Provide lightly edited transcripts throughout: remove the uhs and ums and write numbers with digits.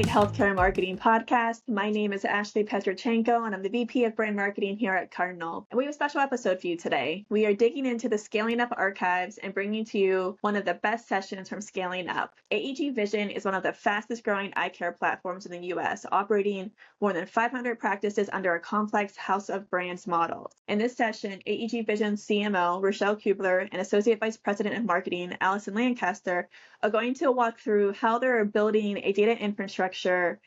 Healthcare Marketing Podcast. My name is Ashley Petrochenko, and I'm the VP of Brand Marketing here at Cardinal. And we have a special episode for you today. We are digging into the Scaling Up archives and bringing to you one of the best sessions from Scaling Up. AEG Vision is one of the fastest growing eye care platforms in the U.S., operating more than 500 practices under a complex house of brands model. In this session, AEG Vision CMO Rachelle Kuebler and Associate Vice President of Marketing Allison Lancaster are going to walk through how they're building a data infrastructure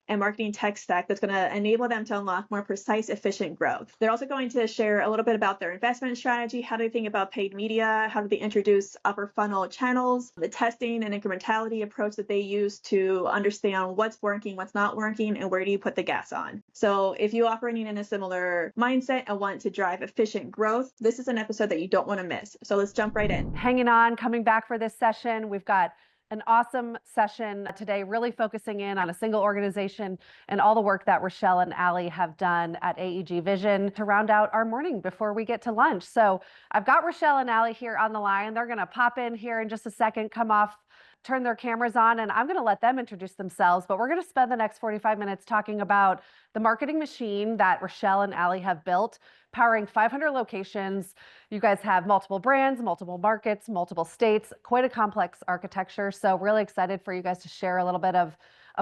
and marketing tech stack that's going to enable them to unlock more precise, efficient growth. They're also going to share a little bit about their investment strategy, how do they think about paid media, how do they introduce upper funnel channels, the testing and incrementality approach that they use to understand what's working, what's not working, and where do you put the gas on. So if you're operating in a similar mindset and want to drive efficient growth, this is an episode that you don't want to miss. So let's jump right in. Hanging on, coming back for this session. We've got an awesome session today, really focusing in on a single organization and all the work that Rachelle and Allie have done at AEG Vision to round out our morning before we get to lunch. So I've got Rachelle and Allie here on the line. They're going to pop in here in just a second, come off, turn their cameras on, and I'm going to let them introduce themselves. But we're going to spend the next 45 minutes talking about the marketing machine that Rachelle and Allie have built, powering 500 locations. You guys have multiple brands, multiple markets, multiple states, quite a complex architecture. So really excited for you guys to share a little bit of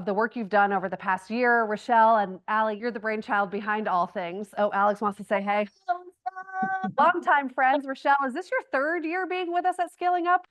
the work you've done over the past year. Rachelle and Allie, you're the brainchild behind all things. Oh, Alex wants to say hey. Longtime friends. Rachelle, is this your third year being with us at Scaling Up?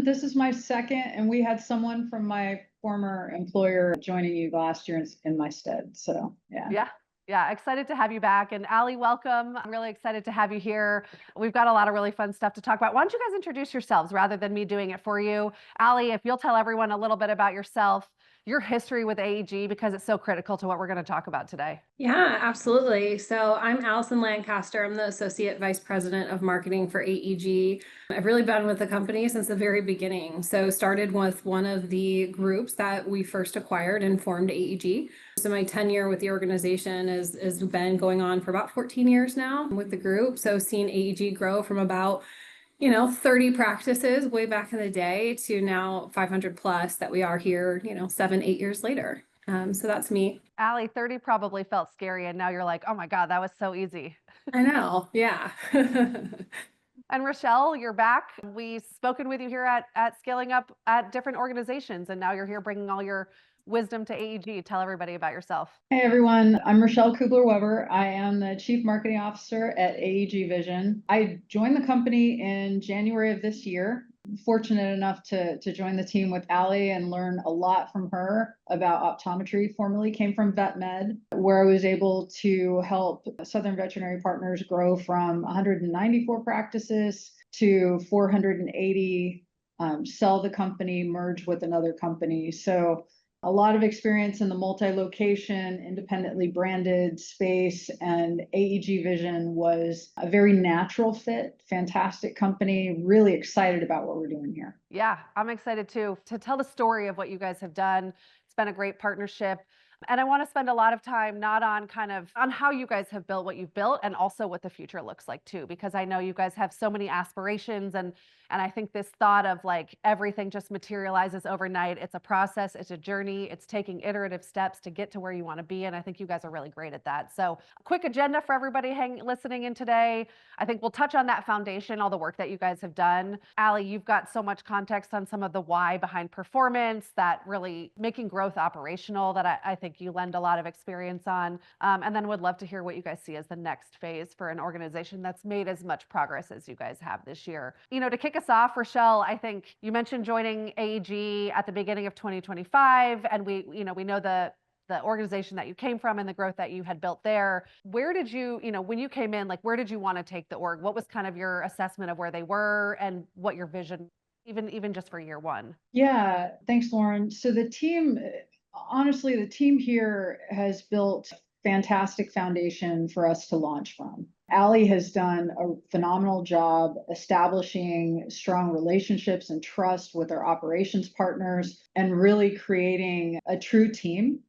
This is my second, and we had someone from my former employer joining you last year in my stead. So Yeah, excited to have you back. And Allie, welcome. I'm really excited to have you here. We've got a lot of really fun stuff to talk about. Why don't you guys introduce yourselves rather than me doing it for you? Allie, if you'll tell everyone a little bit about yourself, your history with AEG, because it's so critical to what we're going to talk about today. Yeah, absolutely. So I'm Allison Lancaster. I'm the Associate Vice President of Marketing for AEG. I've really been with the company since the very beginning. So started with one of the groups that we first acquired and formed AEG. So my tenure with the organization has been going on for about 14 years now with the group. So seeing AEG grow from about 30 practices way back in the day to now 500 plus that we are here, 7-8 years later. So that's me. Allie, 30 probably felt scary. And now you're like, oh my God, that was so easy. I know. Yeah. And Rachelle, you're back. We've spoken with you here at Scaling Up at different organizations. And now you're here bringing all your wisdom to AEG. Tell everybody about yourself. Hey everyone, I'm Rachelle Kuebler-Weber. I am the Chief Marketing Officer at AEG Vision. I joined the company in January of this year. Fortunate enough to join the team with Allie and learn a lot from her about optometry. Formerly came from VetMed, where I was able to help Southern Veterinary Partners grow from 194 practices to 480, sell the company, merge with another company. So a lot of experience in the multi-location, independently branded space, and AEG Vision was a very natural fit, fantastic company, really excited about what we're doing here. Yeah, I'm excited too, to tell the story of what you guys have done. It's been a great partnership. And I want to spend a lot of time not on on how you guys have built what you've built and also what the future looks like too, because I know you guys have so many aspirations and I think this thought of like everything just materializes overnight. It's a process, it's a journey, it's taking iterative steps to get to where you want to be. And I think you guys are really great at that. So quick agenda for everybody listening in today. I think we'll touch on that foundation, all the work that you guys have done. Allie, you've got so much context on some of the why behind performance, that really making growth operational that I think you lend a lot of experience on. And then would love to hear what you guys see as the next phase for an organization that's made as much progress as you guys have this year. To kick us off, Rachelle, I think you mentioned joining AEG at the beginning of 2025, and we know the organization that you came from and the growth that you had built there. Where did you, when you came in, like where did you want to take the org? What was kind of your assessment of where they were and what your vision, even just for year one? Yeah, thanks, Lauren. So the team here has built a fantastic foundation for us to launch from. Allie has done a phenomenal job establishing strong relationships and trust with our operations partners and really creating a true team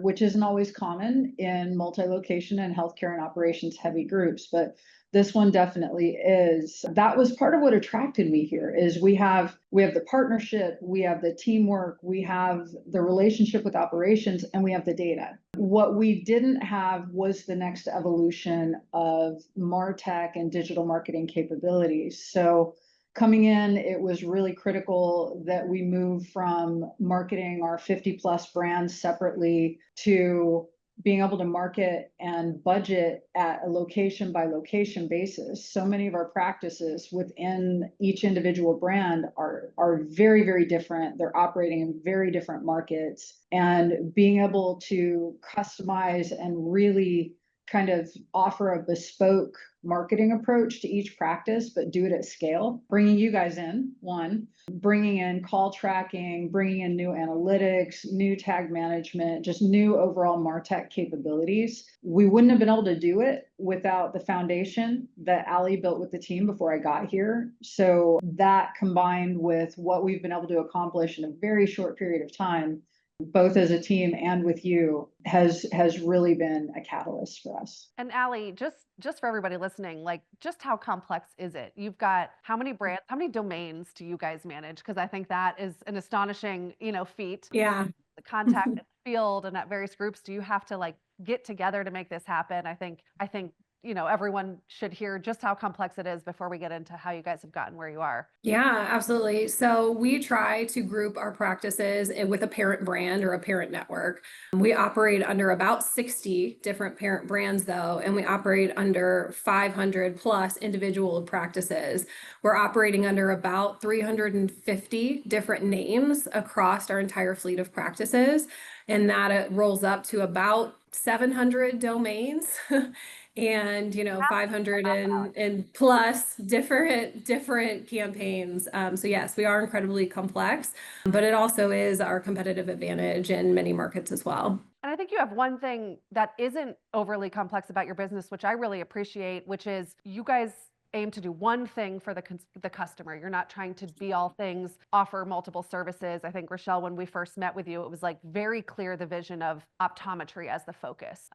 which isn't always common in multi-location and healthcare and operations heavy groups, but this one definitely is. That was part of what attracted me here is we have the partnership, we have the teamwork, we have the relationship with operations, and we have the data. What we didn't have was the next evolution of MarTech and digital marketing capabilities. So coming in, it was really critical that we move from marketing our 50 plus brands separately to being able to market and budget at a location by location basis. So many of our practices within each individual brand are very, very different. They're operating in very different markets, and being able to customize and really kind of offer a bespoke marketing approach to each practice, but do it at scale. Bringing you guys in, one, bringing in call tracking, bringing in new analytics, new tag management, just new overall MarTech capabilities. We wouldn't have been able to do it without the foundation that Ali built with the team before I got here. So that combined with what we've been able to accomplish in a very short period of time, both as a team and with you, has really been a catalyst for us. And Ali, just for everybody listening, like, just how complex is it? You've got how many brands, how many domains do you guys manage? Because I think that is an astonishing, feat. Yeah. The contact in the field and at various groups, do you have to like get together to make this happen? I think everyone should hear just how complex it is before we get into how you guys have gotten where you are. Yeah, absolutely. So we try to group our practices with a parent brand or a parent network. We operate under about 60 different parent brands though, and we operate under 500 plus individual practices. We're operating under about 350 different names across our entire fleet of practices. And that rolls up to about 700 domains. And 500 and plus different campaigns. So yes, we are incredibly complex, but it also is our competitive advantage in many markets as well. And I think you have one thing that isn't overly complex about your business, which I really appreciate, which is you guys aim to do one thing for the customer. You're not trying to be all things, offer multiple services. I think, Rachelle, when we first met with you, it was like very clear the vision of optometry as the focus.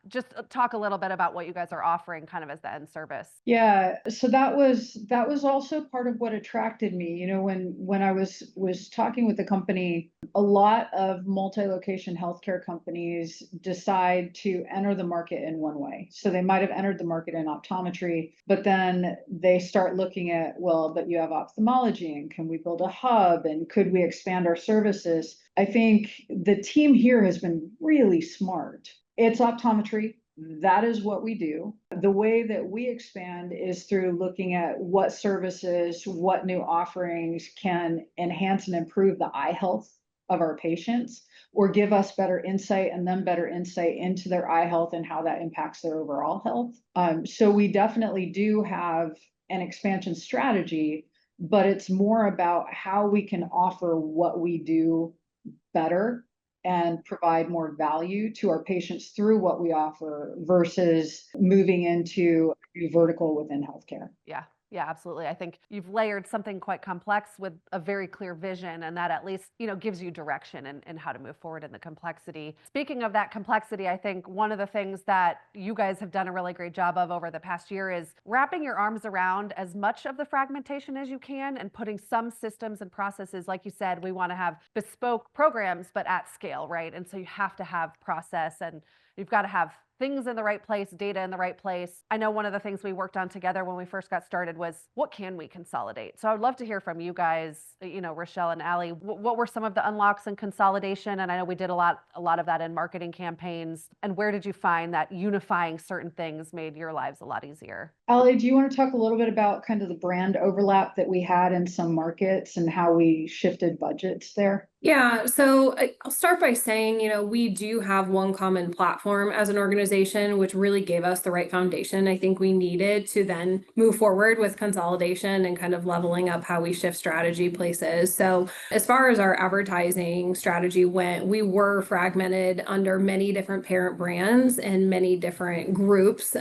Just talk a little bit about what you guys are offering kind of as the end service. Yeah, so that was also part of what attracted me. When I was talking with the company, a lot of multi-location healthcare companies decide to enter the market in one way. So they might have entered the market in optometry, but then they start looking at, well, but you have ophthalmology, and can we build a hub, and could we expand our services? I think the team here has been really smart. It's optometry. That is what we do. The way that we expand is through looking at what services, what new offerings can enhance and improve the eye health of our patients, or give us better insight and then better insight into their eye health and how that impacts their overall health. So we definitely do have an expansion strategy, but it's more about how we can offer what we do better and provide more value to our patients through what we offer versus moving into a vertical within healthcare. Yeah, absolutely. I think you've layered something quite complex with a very clear vision, and that at least, gives you direction and how to move forward in the complexity. Speaking of that complexity, I think one of the things that you guys have done a really great job of over the past year is wrapping your arms around as much of the fragmentation as you can and putting some systems and processes. Like you said, we want to have bespoke programs, but at scale, right? And so you have to have process, and you've got to have things in the right place, data in the right place. I know one of the things we worked on together when we first got started was what can we consolidate? So I'd love to hear from you guys, Rachelle and Ali, what were some of the unlocks and consolidation? And I know we did a lot of that in marketing campaigns. And where did you find that unifying certain things made your lives a lot easier? Ali, do you want to talk a little bit about kind of the brand overlap that we had in some markets and how we shifted budgets there? Yeah, so I'll start by saying, we do have one common platform as an organization. organization, which really gave us the right foundation I think we needed to then move forward with consolidation and kind of leveling up how we shift strategy places. So as far as our advertising strategy went, we were fragmented under many different parent brands and many different groups.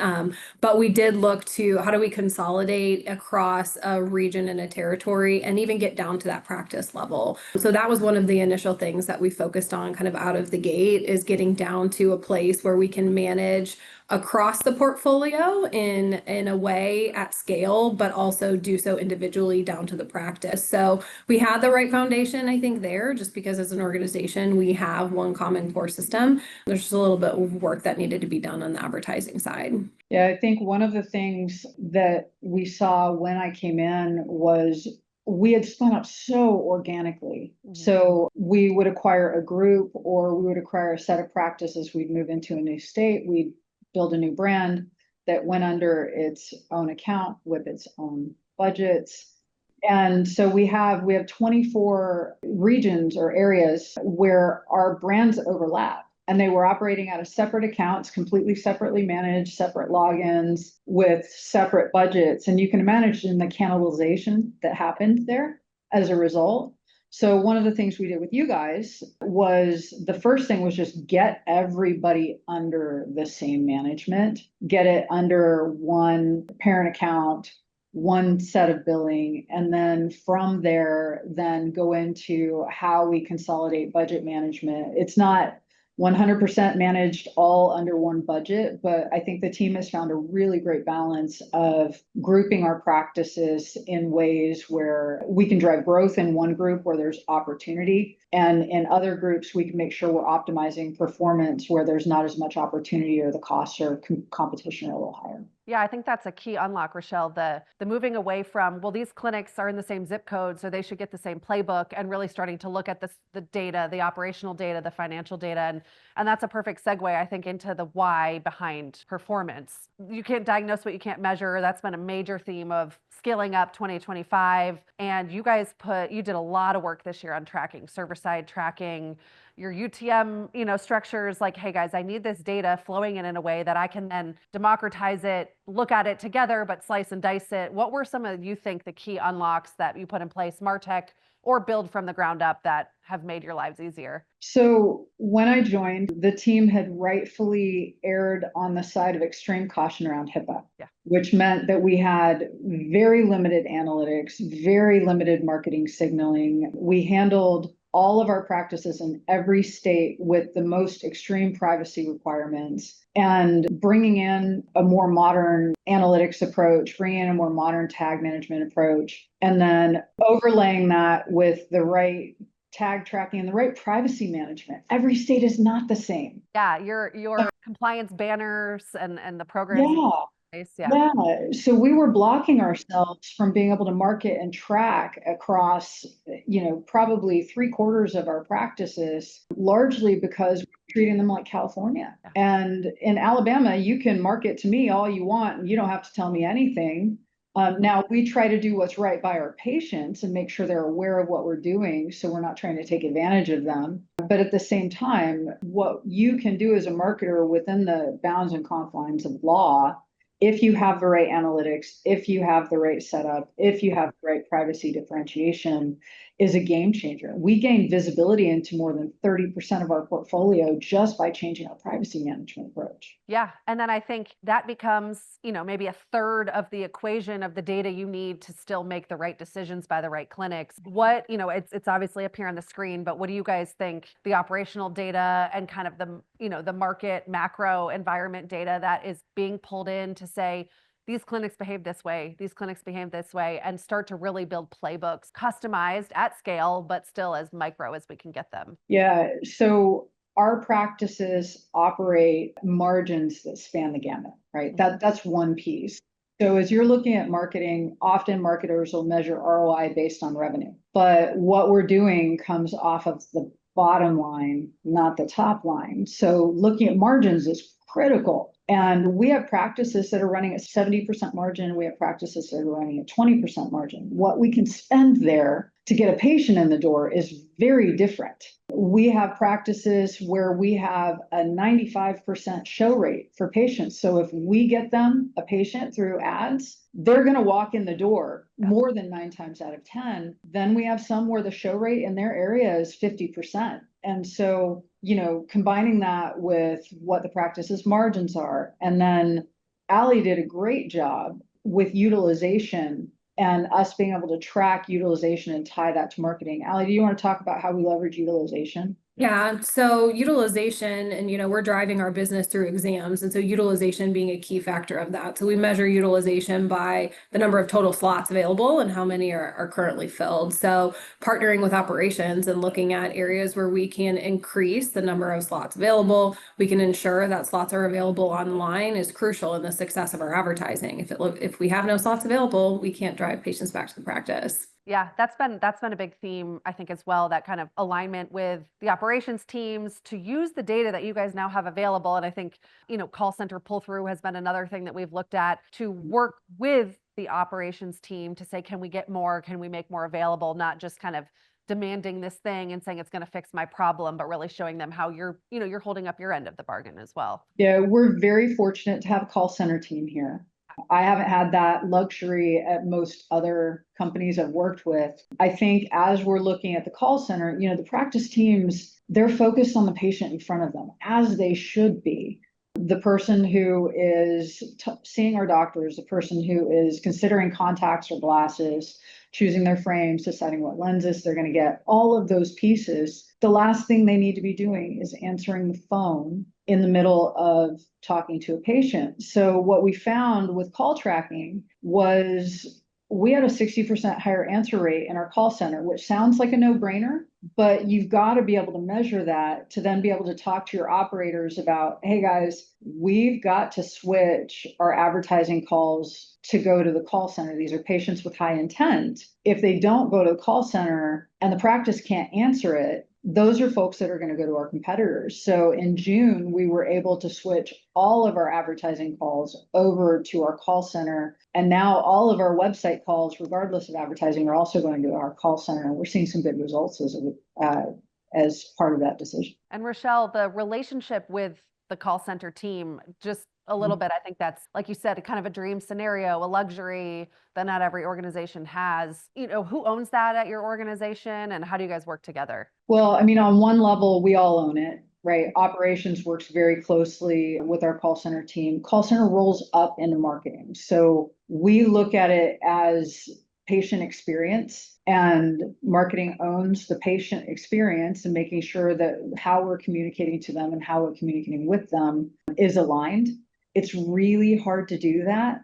But we did look to how do we consolidate across a region and a territory and even get down to that practice level. So that was one of the initial things that we focused on kind of out of the gate, is getting down to a place where we can manage across the portfolio in a way at scale, but also do so individually down to the practice. So we had the right foundation, I think, there, just because as an organization, we have one common core system. There's just a little bit of work that needed to be done on the advertising side. Yeah, I think one of the things that we saw when I came in was we had spun up so organically. So we would acquire a group, or we would acquire a set of practices. We'd move into a new state. We'd build a new brand that went under its own account with its own budgets. And so we have 24 regions or areas where our brands overlap. And they were operating out of separate accounts, completely separately managed, separate logins with separate budgets. And you can imagine the cannibalization that happened there as a result. So one of the things we did with you guys was, the first thing was just get everybody under the same management, get it under one parent account, one set of billing, and then from there, then go into how we consolidate budget management. It's not 100% managed all under one budget, but I think the team has found a really great balance of grouping our practices in ways where we can drive growth in one group where there's opportunity, and in other groups, we can make sure we're optimizing performance where there's not as much opportunity or the costs or competition are a little higher. Yeah, I think that's a key unlock, Rachelle, the moving away from, well, these clinics are in the same zip code, so they should get the same playbook, and really starting to look at the data, the operational data, the financial data. And that's a perfect segue, I think, into the why behind performance. You can't diagnose what you can't measure. That's been a major theme of Scaling Up 2025. And you guys you did a lot of work this year on tracking, server-side tracking, your UTM, structures, like, hey guys, I need this data flowing in a way that I can then democratize it, look at it together, but slice and dice it. What were some of, you think, the key unlocks that you put in place, MarTech, or build from the ground up, that have made your lives easier? So when I joined, the team had rightfully erred on the side of extreme caution around HIPAA, which meant that we had very limited analytics, very limited marketing signaling. We handled all of our practices in every state with the most extreme privacy requirements, and bringing in a more modern analytics approach, bringing in a more modern tag management approach, and then overlaying that with the right tag tracking and the right privacy management. Every state is not the same. Yeah, your compliance banners and the programs. Yeah. So we were blocking ourselves from being able to market and track across, probably 3/4 of our practices, largely because we're treating them like California. Yeah. And in Alabama, you can market to me all you want, and you don't have to tell me anything. Now we try to do what's right by our patients and make sure they're aware of what we're doing, so we're not trying to take advantage of them. But at the same time, what you can do as a marketer within the bounds and confines of law, if you have the right analytics, if you have the right setup, if you have the right privacy differentiation, is a game changer. We gained visibility into more than 30% of our portfolio just by changing our privacy management approach. Yeah. And then I think that becomes, maybe a third of the equation of the data you need to still make the right decisions by the right clinics. What, it's obviously up here on the screen, but what do you guys think the operational data and kind of the market macro environment data that is being pulled in to say, these clinics behave this way, these clinics behave this way, and start to really build playbooks customized at scale, but still as micro as we can get them? Yeah. So our practices operate margins that span the gamut, right? That's one piece. So as you're looking at marketing, often marketers will measure ROI based on revenue, but what we're doing comes off of the bottom line, not the top line. So looking at margins is critical. And we have practices that are running at 70% margin. We have practices that are running at 20% margin. What we can spend there to get a patient in the door is very different. We have practices where we have a 95% show rate for patients. So if we get them a patient through ads, they're going to walk in the door more than 9 times out of 10. Then we have some where the show rate in their area is 50%. And so, combining that with what the practice's margins are, and then Allie did a great job with utilization and us being able to track utilization and tie that to marketing. Allie, do you want to talk about how we leverage utilization? Yeah, so utilization, and we're driving our business through exams, and so utilization being a key factor of that. So we measure utilization by the number of total slots available and how many are currently filled. So partnering with operations and looking at areas where we can increase the number of slots available, we can ensure that slots are available online is crucial in the success of our advertising. If we have no slots available, we can't drive patients back to the practice. Yeah, that's been a big theme, I think, as well, that kind of alignment with the operations teams to use the data that you guys now have available. And I think, call center pull through has been another thing that we've looked at to work with the operations team to say, can we get more? Can we make more available? Not just kind of demanding this thing and saying it's going to fix my problem, but really showing them how you're holding up your end of the bargain as well. Yeah, we're very fortunate to have a call center team here. I haven't had that luxury at most other companies I've worked with. I think as we're looking at the call center, the practice teams, they're focused on the patient in front of them, as they should be. The person who is seeing our doctors, the person who is considering contacts or glasses, choosing their frames, deciding what lenses they're going to get, all of those pieces, the last thing they need to be doing is answering the phone in the middle of talking to a patient. So what we found with call tracking was we had a 60% higher answer rate in our call center, which sounds like a no-brainer, but you've got to be able to measure that to then be able to talk to your operators about, hey guys, we've got to switch our advertising calls to go to the call center. These are patients with high intent. If they don't go to the call center and the practice can't answer it, those are folks that are going to go to our competitors. So in June, we were able to switch all of our advertising calls over to our call center. And now all of our website calls, regardless of advertising, are also going to our call center. And we're seeing some good results as part of that decision. And Rachelle, the relationship with the call center team, just a little bit, I think that's, like you said, kind of a dream scenario, a luxury that not every organization has. Who owns that at your organization, and how do you guys work together? Well, on one level, we all own it, right? Operations works very closely with our call center team. Call center rolls up into marketing. So we look at it as patient experience, and marketing owns the patient experience and making sure that how we're communicating to them and how we're communicating with them is aligned. It's really hard to do that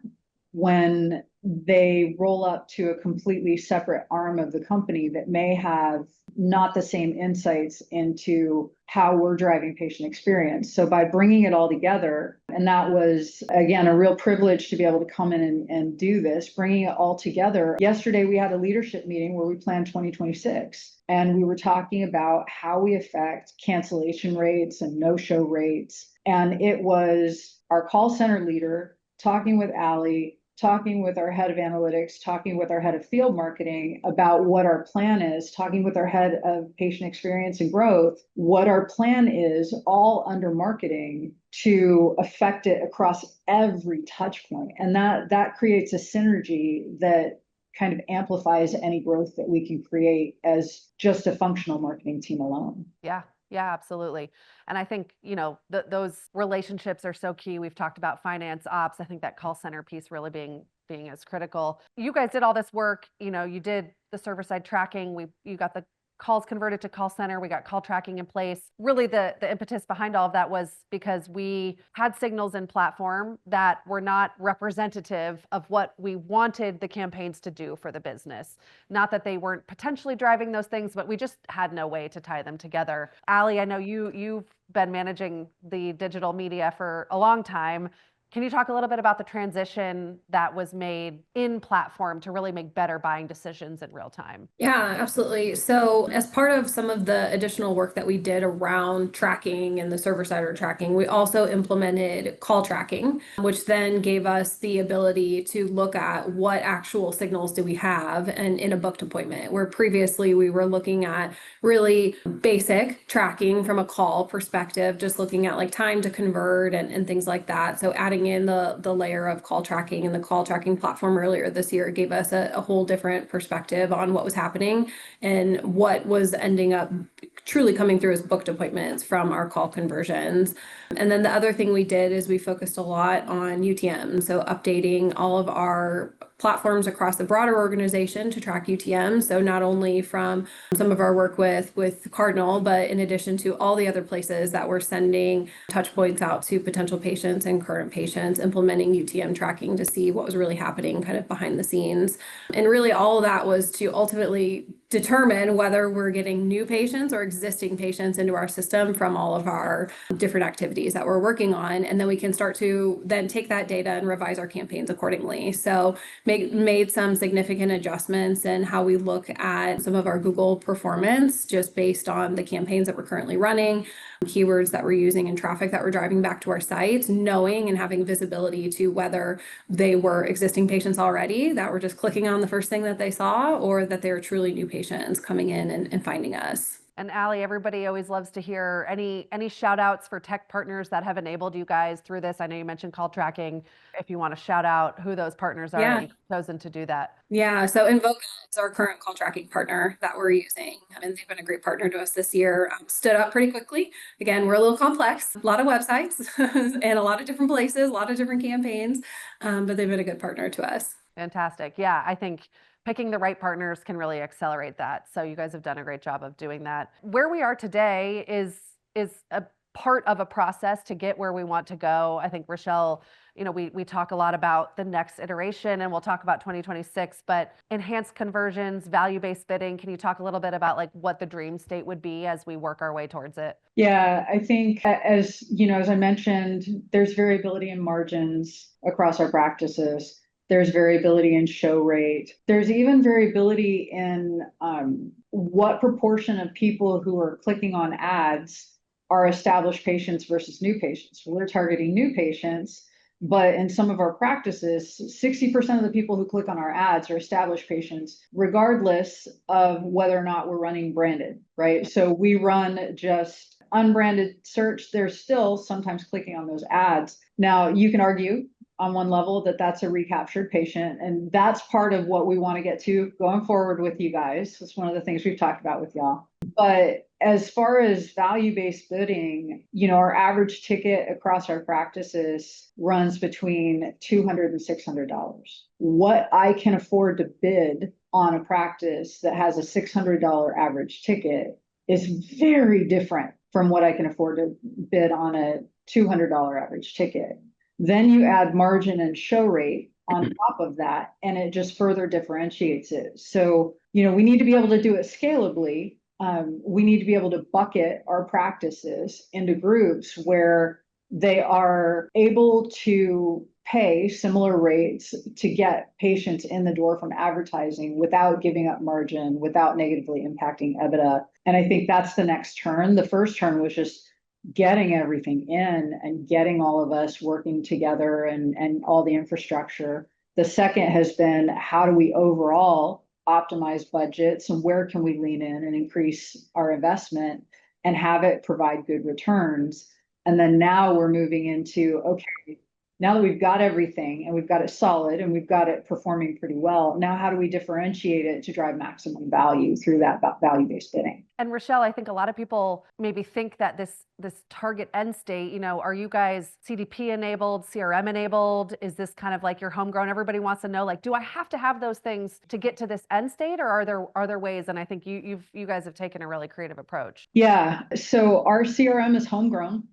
when they roll up to a completely separate arm of the company that may have not the same insights into how we're driving patient experience. So by bringing it all together, and that was, again, a real privilege to be able to come in and do this, bringing it all together. Yesterday, we had a leadership meeting where we planned 2026, and we were talking about how we affect cancellation rates and no-show rates. And it was our call center leader talking with Allie, talking with our head of analytics, talking with our head of field marketing about what our plan is, talking with our head of patient experience and growth, what our plan is, all under marketing to affect it across every touch point. And that creates a synergy that kind of amplifies any growth that we can create as just a functional marketing team alone. Yeah, absolutely. And I think, those relationships are so key. We've talked about finance, ops. I think that call center piece really being as critical. You guys did all this work, you did the server side tracking. You got the calls converted to call center. We got call tracking in place. Really the impetus behind all of that was because we had signals in platform that were not representative of what we wanted the campaigns to do for the business. Not that they weren't potentially driving those things, but we just had no way to tie them together. Allie, I know you've been managing the digital media for a long time. Can you talk a little bit about the transition that was made in platform to really make better buying decisions in real time? Yeah, absolutely. So, as part of some of the additional work that we did around tracking and the server-side tracking, we also implemented call tracking, which then gave us the ability to look at what actual signals do we have and in a booked appointment, where previously we were looking at really basic tracking from a call perspective, just looking at like time to convert and things like that. So adding in the layer of call tracking and the call tracking platform earlier this year gave us a whole different perspective on what was happening and what was ending up truly coming through as booked appointments from our call conversions. And then the other thing we did is we focused a lot on UTM, so updating all of our platforms across the broader organization to track UTM. So not only from some of our work with Cardinal, but in addition to all the other places that we're sending touch points out to potential patients and current patients, implementing UTM tracking to see what was really happening kind of behind the scenes. And really all of that was to ultimately determine whether we're getting new patients or existing patients into our system from all of our different activities that we're working on. And then we can start to then take that data and revise our campaigns accordingly. So made some significant adjustments in how we look at some of our Google performance just based on the campaigns that we're currently running, keywords that we're using and traffic that we're driving back to our sites, knowing and having visibility to whether they were existing patients already that were just clicking on the first thing that they saw, or that they were truly new patients coming in and finding us. And Allie, everybody always loves to hear any shout outs for tech partners that have enabled you guys through this. I know you mentioned call tracking. If you want to shout out who those partners are that you've chosen to do that. Yeah, so Invoca is our current call tracking partner that we're using. And they've been a great partner to us this year. Stood up pretty quickly. Again, we're a little complex, a lot of websites and a lot of different places, a lot of different campaigns, but they've been a good partner to us. Fantastic. Yeah, I think picking the right partners can really accelerate that. So you guys have done a great job of doing that. Where we are today is a part of a process to get where we want to go. I think Rachelle, we talk a lot about the next iteration and we'll talk about 2026, but enhanced conversions, value-based bidding. Can you talk a little bit about like what the dream state would be as we work our way towards it? Yeah, I think as I mentioned, there's variability in margins across our practices. There's variability in show rate. There's even variability in what proportion of people who are clicking on ads are established patients versus new patients. We're targeting new patients, but in some of our practices, 60% of the people who click on our ads are established patients, regardless of whether or not we're running branded, right? So we run just unbranded search. They're still sometimes clicking on those ads. Now, you can argue on one level that that's a recaptured patient, and that's part of what we want to get to going forward with you guys. It's one of the things we've talked about with y'all. But as far as value-based bidding, our average ticket across our practices runs between $200 and $600. What I can afford to bid on a practice that has a $600 average ticket is very different from what I can afford to bid on a $200 average ticket. Then you add margin and show rate on top of that, and it just further differentiates it. So, we need to be able to do it scalably. We need to be able to bucket our practices into groups where they are able to pay similar rates to get patients in the door from advertising without giving up margin, without negatively impacting EBITDA. And I think that's the next turn. The first turn was just getting everything in and getting all of us working together and all the infrastructure. The second has been, how do we overall optimize budgets and where can we lean in and increase our investment and have it provide good returns? And then now we're moving into, okay, now that we've got everything and we've got it solid and we've got it performing pretty well, now how do we differentiate it to drive maximum value through that value-based bidding? And Rachelle, I think a lot of people maybe think that this target end state, are you guys CDP enabled, CRM enabled? Is this kind of like your homegrown? Everybody wants to know, like, do I have to have those things to get to this end state, or are there ways? And I think you guys have taken a really creative approach. Yeah. So our CRM is homegrown.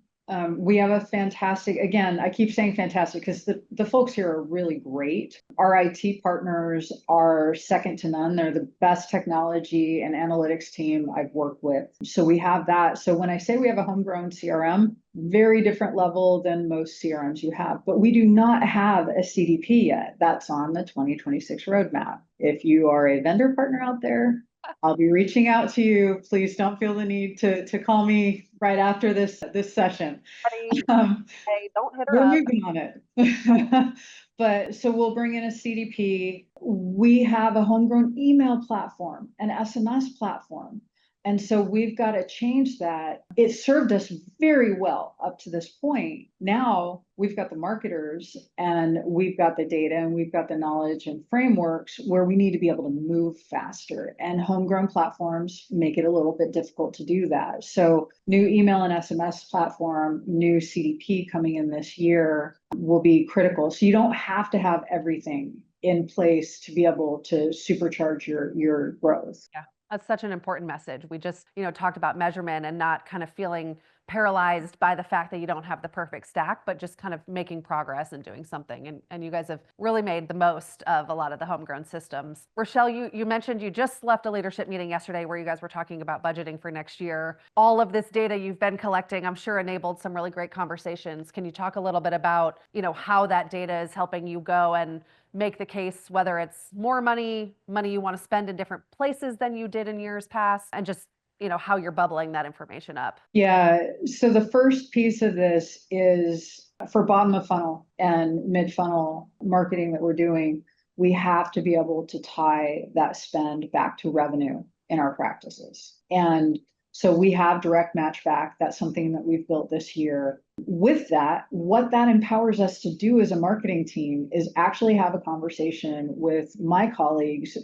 We have a fantastic, again, I keep saying fantastic because the folks here are really great. Our IT partners are second to none. They're the best technology and analytics team I've worked with. So we have that. So when I say we have a homegrown CRM, very different level than most CRMs you have, but we do not have a CDP yet. That's on the 2026 roadmap. If you are a vendor partner out there, I'll be reaching out to you. Please don't feel the need to call me right after this session. Hey, don't hit her We're up. moving on it. But so we'll bring in a CDP. We have a homegrown email platform, an SMS platform. And so we've got to change that. It served us very well up to this point. Now we've got the marketers and we've got the data and we've got the knowledge and frameworks where we need to be able to move faster. And homegrown platforms make it a little bit difficult to do that. So new email and SMS platform, new CDP coming in this year will be critical. So you don't have to have everything in place to be able to supercharge your growth. Yeah. That's such an important message. We just, talked about measurement and not kind of feeling paralyzed by the fact that you don't have the perfect stack, but just kind of making progress and doing something. And you guys have really made the most of a lot of the homegrown systems. Rachelle, you mentioned you just left a leadership meeting yesterday where you guys were talking about budgeting for next year. All of this data you've been collecting, I'm sure enabled some really great conversations. Can you talk a little bit about, how that data is helping you go and make the case, whether it's more money you want to spend in different places than you did in years past, and just, how you're bubbling that information up? Yeah. So the first piece of this is for bottom of funnel and mid funnel marketing that we're doing. We have to be able to tie that spend back to revenue in our practices. And so we have direct match back. That's something that we've built this year. With that, what that empowers us to do as a marketing team is actually have a conversation with my colleagues.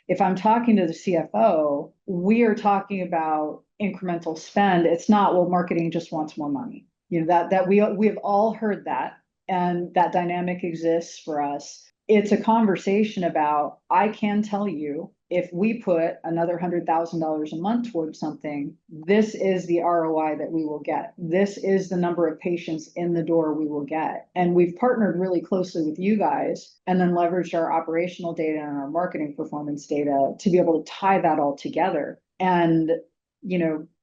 If I'm talking to the CFO, we are talking about incremental spend. It's not, well, marketing just wants more money. That we have all heard that, and that dynamic exists for us. It's a conversation about, I can tell you, if we put another $100,000 a month towards something, this is the ROI that we will get. This is the number of patients in the door we will get. And we've partnered really closely with you guys and then leveraged our operational data and our marketing performance data to be able to tie that all together. And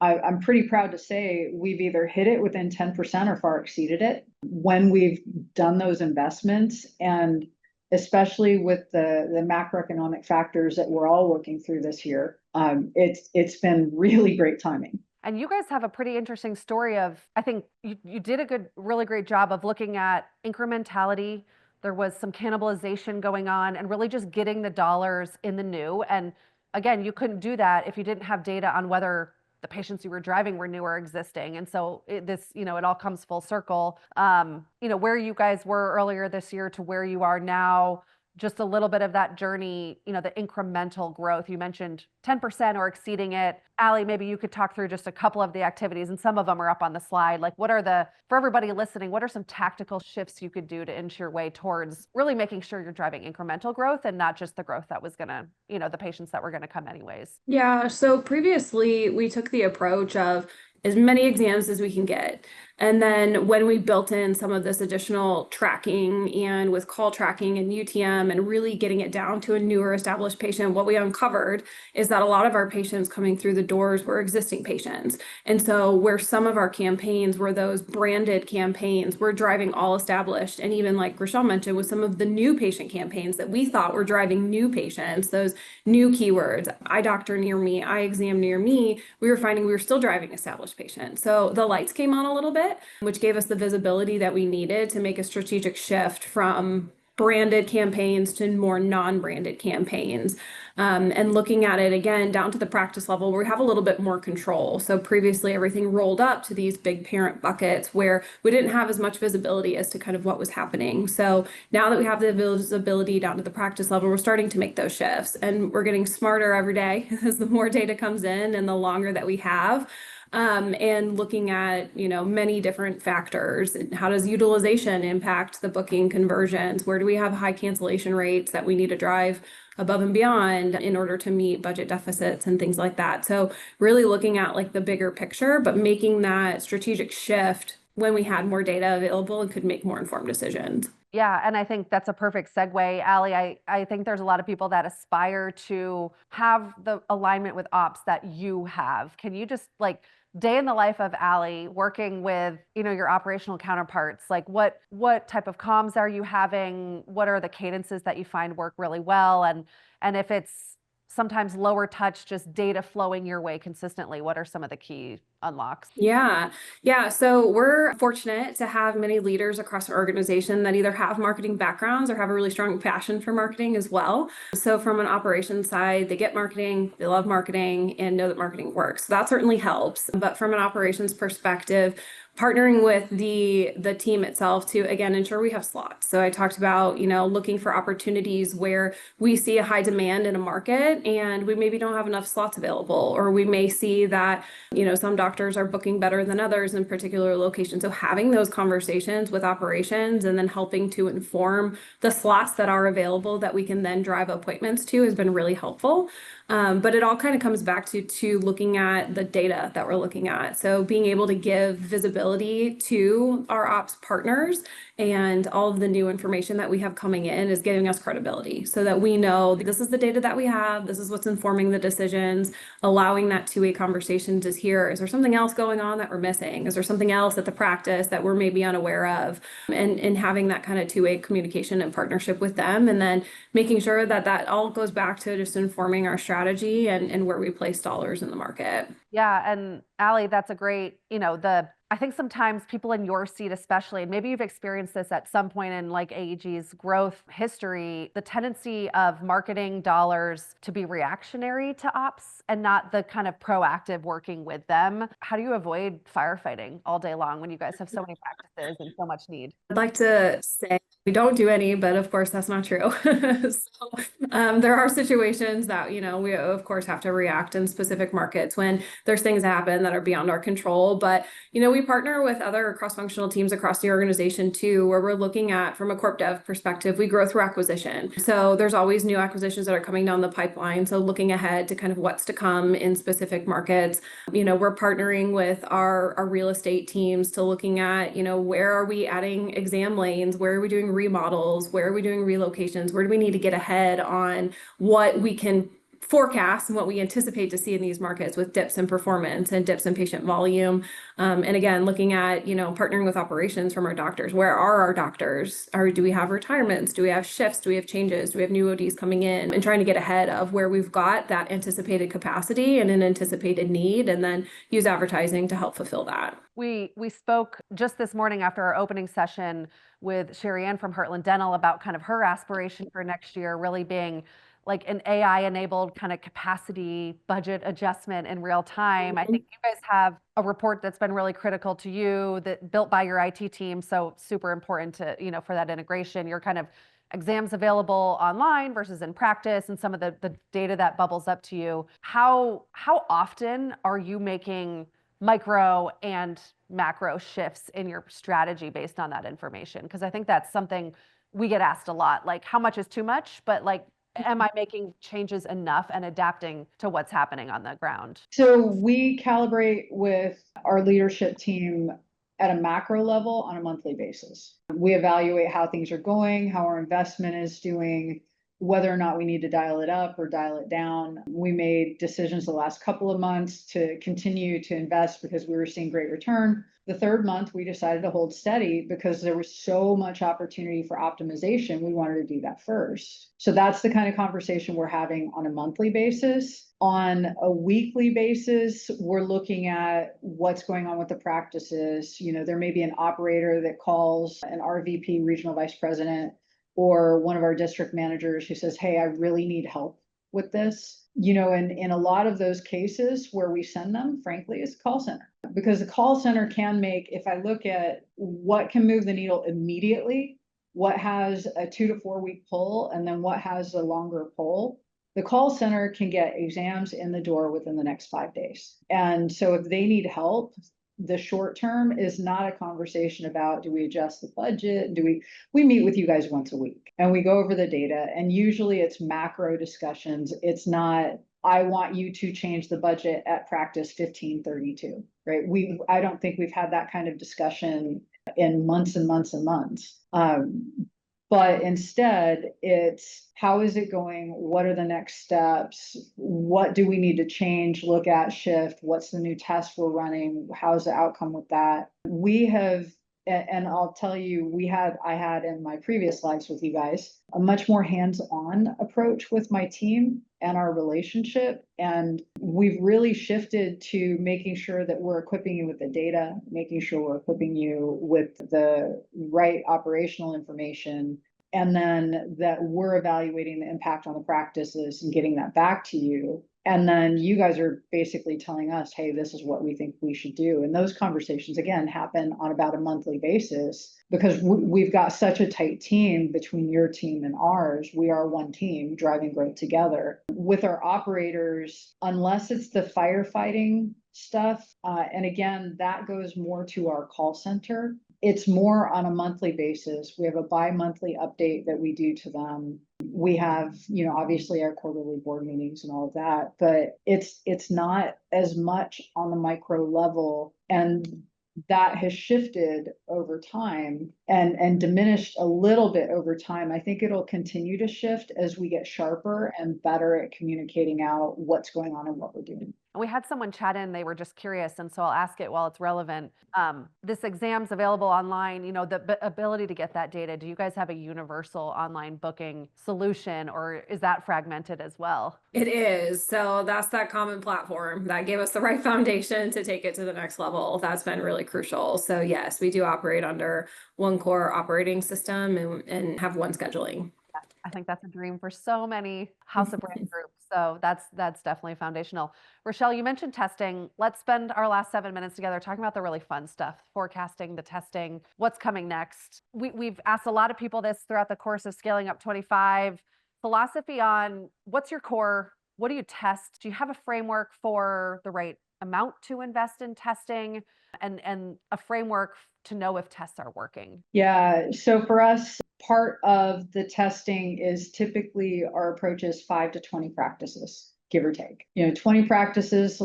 I'm pretty proud to say we've either hit it within 10% or far exceeded it when we've done those investments. And especially with the macroeconomic factors that we're all working through this year, it's been really great timing. And you guys have a pretty interesting story of, I think you did really great job of looking at incrementality. There was some cannibalization going on and really just getting the dollars in the new. And again, you couldn't do that if you didn't have data on whether the patients you were driving were new or existing. And so it all comes full circle. Where you guys were earlier this year to where you are now, just a little bit of that journey, the incremental growth. You mentioned 10% or exceeding it. Allie, maybe you could talk through just a couple of the activities, and some of them are up on the slide. Like, for everybody listening, what are some tactical shifts you could do to inch your way towards really making sure you're driving incremental growth and not just the growth that was gonna, the patients that were gonna come anyways? Yeah, so previously we took the approach of as many exams as we can get. And then when we built in some of this additional tracking and with call tracking and UTM and really getting it down to a newer established patient, what we uncovered is that a lot of our patients coming through the doors were existing patients. And so where some of our campaigns were those branded campaigns, we're driving all established. And even like Rachelle mentioned, with some of the new patient campaigns that we thought were driving new patients, those new keywords, eye doctor near me, eye exam near me, we were finding we were still driving established patients. So the lights came on a little bit, which gave us the visibility that we needed to make a strategic shift from branded campaigns to more non-branded campaigns. And looking at it again down to the practice level where we have a little bit more control. So previously everything rolled up to these big parent buckets where we didn't have as much visibility as to kind of what was happening. So now that we have the visibility down to the practice level, we're starting to make those shifts, and we're getting smarter every day as the more data comes in and the longer that we have. And looking at, many different factors. How does utilization impact the booking conversions? Where do we have high cancellation rates that we need to drive above and beyond in order to meet budget deficits and things like that? So really looking at like the bigger picture, but making that strategic shift when we had more data available and could make more informed decisions. Yeah, and I think that's a perfect segue. Allie, I think there's a lot of people that aspire to have the alignment with ops that you have. Can you just like day in the life of Allie working with, your operational counterparts? Like what type of comms are you having? What are the cadences that you find work really well? And if it's sometimes lower touch, just data flowing your way consistently, what are some of the key unlocks? Yeah. Yeah. So we're fortunate to have many leaders across our organization that either have marketing backgrounds or have a really strong passion for marketing as well. So from an operations side, they get marketing, they love marketing and know that marketing works. So that certainly helps. But from an operations perspective, partnering with the team itself to, again, ensure we have slots. So I talked about, looking for opportunities where we see a high demand in a market and we maybe don't have enough slots available, or we may see that, some doctors are booking better than others in particular locations. So having those conversations with operations and then helping to inform the slots that are available that we can then drive appointments to has been really helpful. But it all kind of comes back to looking at the data that we're looking at. So being able to give visibility to our ops partners and all of the new information that we have coming in is giving us credibility so that we know this is the data that we have, this is what's informing the decisions, allowing that two-way conversation to hear, is there something else going on that we're missing? Is there something else at the practice that we're maybe unaware of? And having that kind of two-way communication and partnership with them, and then making sure that that all goes back to just informing our strategy and where we place dollars in the market. Yeah, and Allie, that's a great, I think sometimes people in your seat especially, and maybe you've experienced this at some point in like AEG's growth history, the tendency of marketing dollars to be reactionary to ops and not the kind of proactive working with them. How do you avoid firefighting all day long when you guys have so many practices and so much need? I'd like to say we don't do any, but of course that's not true. There are situations that, we of course have to react in specific markets when there's things that happen that are beyond our control. But, we partner with other cross-functional teams across the organization too, where we're looking at, from a corp dev perspective, we grow through acquisition. So there's always new acquisitions that are coming down the pipeline. So looking ahead to kind of what's to come in specific markets, we're partnering with our real estate teams to looking at, where are we adding exam lanes? Where are we doing remodels? Where are we doing relocations? Where do we need to get ahead on what we can forecast and what we anticipate to see in these markets with dips in performance and dips in patient volume? And again, looking at, partnering with operations from our doctors. Where are our doctors? Do we have retirements? Do we have shifts? Do we have changes? Do we have new ODs coming in? And trying to get ahead of where we've got that anticipated capacity and an anticipated need, and then use advertising to help fulfill that. We spoke just this morning after our opening session with Sherry Ann from Heartland Dental about kind of her aspiration for next year really being like an AI-enabled kind of capacity budget adjustment in real time. I think you guys have a report that's been really critical to you, that built by your IT team. So super important to, for that integration. Your kind of exams available online versus in practice and some of the data that bubbles up to you. How often are you making micro and macro shifts in your strategy based on that information? Because I think that's something we get asked a lot, like how much is too much, but like, am I making changes enough and adapting to what's happening on the ground? So we calibrate with our leadership team at a macro level on a monthly basis. We evaluate how things are going, how our investment is doing, whether or not we need to dial it up or dial it down. We made decisions the last couple of months to continue to invest because we were seeing great return. The third month, we decided to hold steady because there was so much opportunity for optimization. We wanted to do that first. So that's the kind of conversation we're having on a monthly basis. On a weekly basis, we're looking at what's going on with the practices. There may be an operator that calls an RVP, regional vice president, or one of our district managers who says, hey, I really need help with this. And in a lot of those cases where we send them, frankly, is call center. Because the call center can make, if I look at what can move the needle immediately, what has a 2 to 4 week pull, and then what has a longer pull, the call center can get exams in the door within the next 5 days. And so if they need help, the short term is not a conversation about, do we adjust the budget? We meet with you guys once a week and we go over the data, and usually it's macro discussions. It's not I want you to change the budget at practice 1532, right? I don't think we've had that kind of discussion in months and months and months. But instead, it's how is it going? What are the next steps? What do we need to change, look at, shift? What's the new test we're running? How's the outcome with that? We have, and I'll tell you, I had in my previous lives with you guys, a much more hands-on approach with my team and our relationship. And we've really shifted to making sure that we're equipping you with the data, making sure we're equipping you with the right operational information, and then that we're evaluating the impact on the practices and getting that back to you. And then you guys are basically telling us, hey, this is what we think we should do. And those conversations, again, happen on about a monthly basis because we've got such a tight team between your team and ours. We are one team driving growth together. With our operators, unless it's the firefighting stuff, and again, that goes more to our call center. It's more on a monthly basis. We have a bi-monthly update that we do to them. We have, obviously our quarterly board meetings and all of that, but it's not as much on the micro level. And that has shifted over time and diminished a little bit over time. I think it'll continue to shift as we get sharper and better at communicating out what's going on and what we're doing. We had someone chat in, they were just curious, and so I'll ask it while it's relevant. This exam's available online, the ability to get that data. Do you guys have a universal online booking solution, or is that fragmented as well? It is. So that's that common platform that gave us the right foundation to take it to the next level. That's been really crucial. So yes, we do operate under one core operating system and have one scheduling. I think that's a dream for so many house of brand groups. So that's definitely foundational. Rachelle, you mentioned testing. Let's spend our last 7 minutes together talking about the really fun stuff, forecasting, the testing, what's coming next. We've asked a lot of people this throughout the course of Scaling Up 25. Philosophy on what's your core? What do you test? Do you have a framework for the right amount to invest in testing and a framework to know if tests are working? Yeah. So for us, part of the testing is typically our approach is 5 to 20 practices, give or take. 20 practices,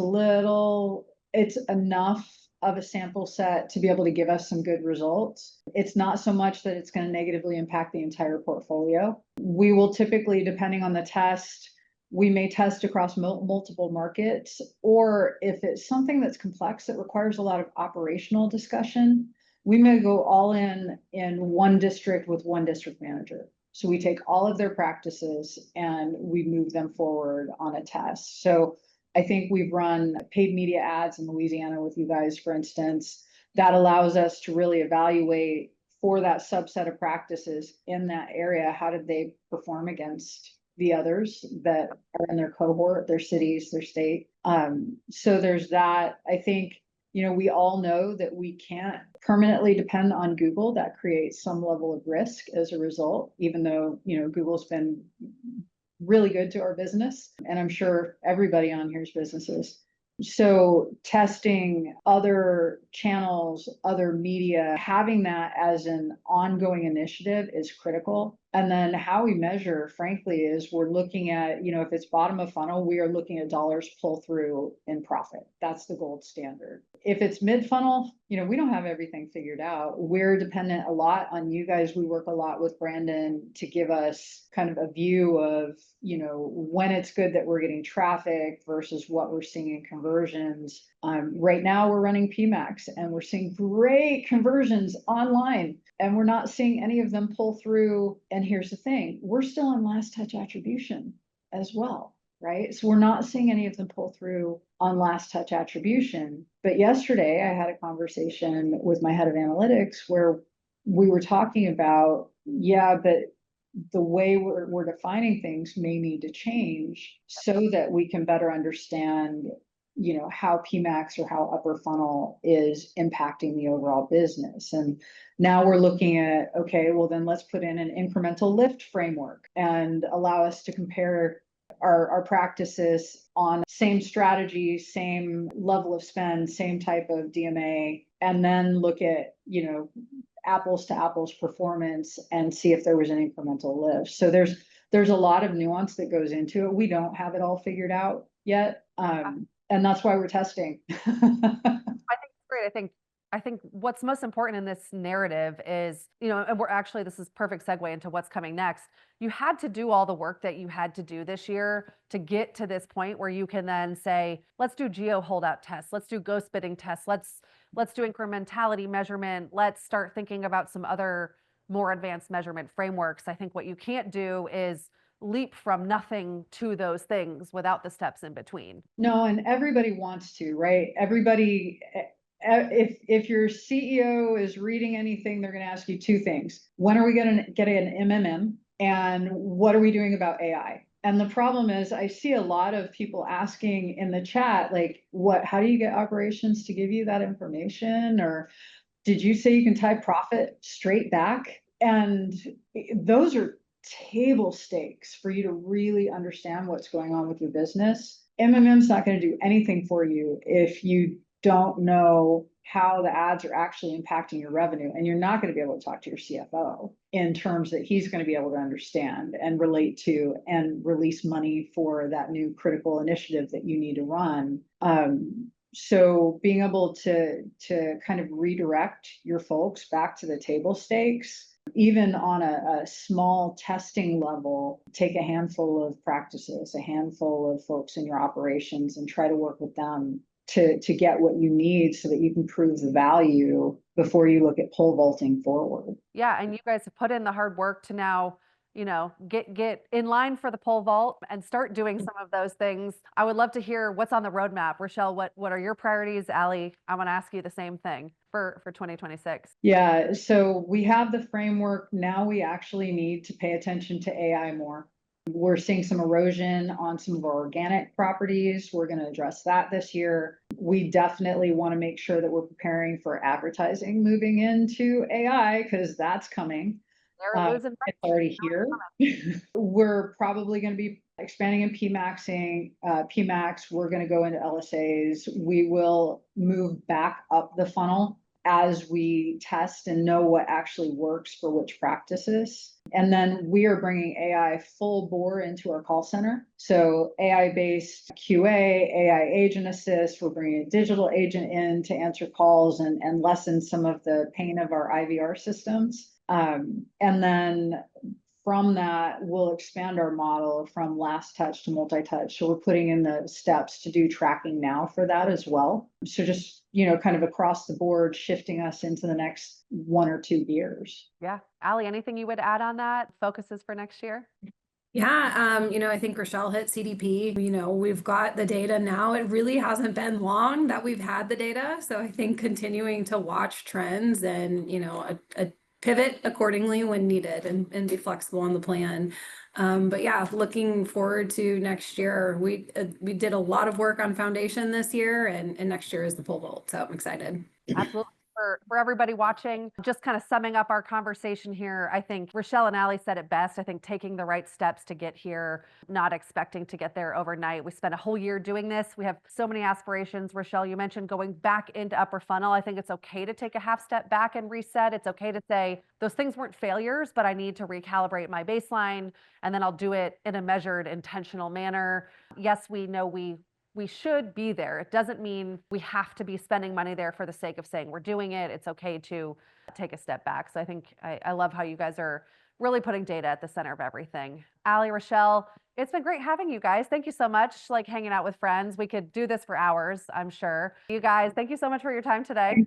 it's enough of a sample set to be able to give us some good results. It's not so much that it's going to negatively impact the entire portfolio. We will typically, depending on the test, we may test across multiple markets, or if it's something that's complex that requires a lot of operational discussion, we may go all in one district with one district manager. So we take all of their practices and we move them forward on a test. So I think we've run paid media ads in Louisiana with you guys, for instance, that allows us to really evaluate for that subset of practices in that area, how did they perform against the others that are in their cohort, their cities, their state. So there's that. I think, we all know that we can't permanently depend on Google. That creates some level of risk as a result, even though, Google's been really good to our business. And I'm sure everybody on here's businesses. So testing other channels, other media, having that as an ongoing initiative is critical. And then how we measure, frankly, is we're looking at, if it's bottom of funnel, we are looking at dollars pull through in profit. That's the gold standard. If it's mid funnel, we don't have everything figured out. We're dependent a lot on you guys. We work a lot with Brandon to give us kind of a view of, when it's good that we're getting traffic versus what we're seeing in conversions. Right now we're running PMAX and we're seeing great conversions online and we're not seeing any of them pull through. And here's the thing, we're still on last touch attribution as well, right? So we're not seeing any of them pull through on last touch attribution. But yesterday I had a conversation with my head of analytics where we were talking about, but the way we're defining things may need to change so that we can better understand, how PMAX or how upper funnel is impacting the overall business. And now we're looking at, okay, well then let's put in an incremental lift framework and allow us to compare our practices on same strategy, same level of spend, same type of DMA, and then look at, apples to apples performance and see if there was an incremental lift. So there's there's a lot of nuance that goes into it. We don't have it all figured out yet. And that's why we're testing. I think it's great. I think what's most important in this narrative is, and this is perfect segue into what's coming next. You had to do all the work that you had to do this year to get to this point where you can then say, let's do geo holdout tests. Let's do ghost bidding tests. Let's do incrementality measurement. Let's start thinking about some other more advanced measurement frameworks. I think what you can't do is leap from nothing to those things without the steps in between. No, and everybody wants to, right? Everybody, if your CEO is reading anything, they're going to ask you two things. When are we going to get an MMM? And what are we doing about AI? And the problem is I see a lot of people asking in the chat, like, how do you get operations to give you that information? Or did you say you can tie profit straight back? And those are table stakes for you to really understand what's going on with your business. MMM's not going to do anything for you if you don't know how the ads are actually impacting your revenue. And you're not going to be able to talk to your CFO in terms that he's going to be able to understand and relate to and release money for that new critical initiative that you need to run. So being able to kind of redirect your folks back to the table stakes, even on a small testing level, take a handful of practices, a handful of folks in your operations and try to work with them to get what you need so that you can prove the value before you look at pole vaulting forward. Yeah, and you guys have put in the hard work to now, get in line for the pole vault and start doing some of those things. I would love to hear what's on the roadmap. Rachelle, what are your priorities? Allie, I want to ask you the same thing for 2026. Yeah, so we have the framework. Now we actually need to pay attention to AI more. We're seeing some erosion on some of our organic properties. We're going to address that this year. We definitely want to make sure that we're preparing for advertising moving into AI because that's coming. It's already here. We're probably going to be expanding and PMAXing. PMAX, we're going to go into LSAs. We will move back up the funnel as we test and know what actually works for which practices. And then we are bringing AI full bore into our call center. So AI-based QA, AI agent assist, we're bringing a digital agent in to answer calls and lessen some of the pain of our IVR systems. And then from that, we'll expand our model from last touch to multi-touch. So we're putting in the steps to do tracking now for that as well. So just, kind of across the board, shifting us into the next 1 or 2 years. Yeah. Allie, anything you would add on that? Focuses for next year? Yeah, I think Rachelle hit CDP. We've got the data now. It really hasn't been long that we've had the data. So I think continuing to watch trends and, a pivot accordingly when needed and be flexible on the plan. But yeah, looking forward to next year. We did a lot of work on foundation this year and next year is the pole vault. So I'm excited. Absolutely. For everybody watching, just kind of summing up our conversation here, I think Rachelle and Allie said it best. I think taking the right steps to get here, not expecting to get there overnight. We spent a whole year doing this. We have so many aspirations. Rachelle, you mentioned going back into upper funnel. I think it's okay to take a half step back and reset. It's okay to say those things weren't failures, but I need to recalibrate my baseline, and then I'll do it in a measured, intentional manner. Yes, we know we should be there. It doesn't mean we have to be spending money there for the sake of saying we're doing it. It's okay to take a step back. So I think I love how you guys are really putting data at the center of everything. Allie, Rachelle, it's been great having you guys. Thank you so much. Like hanging out with friends. We could do this for hours, I'm sure. You guys, thank you so much for your time today.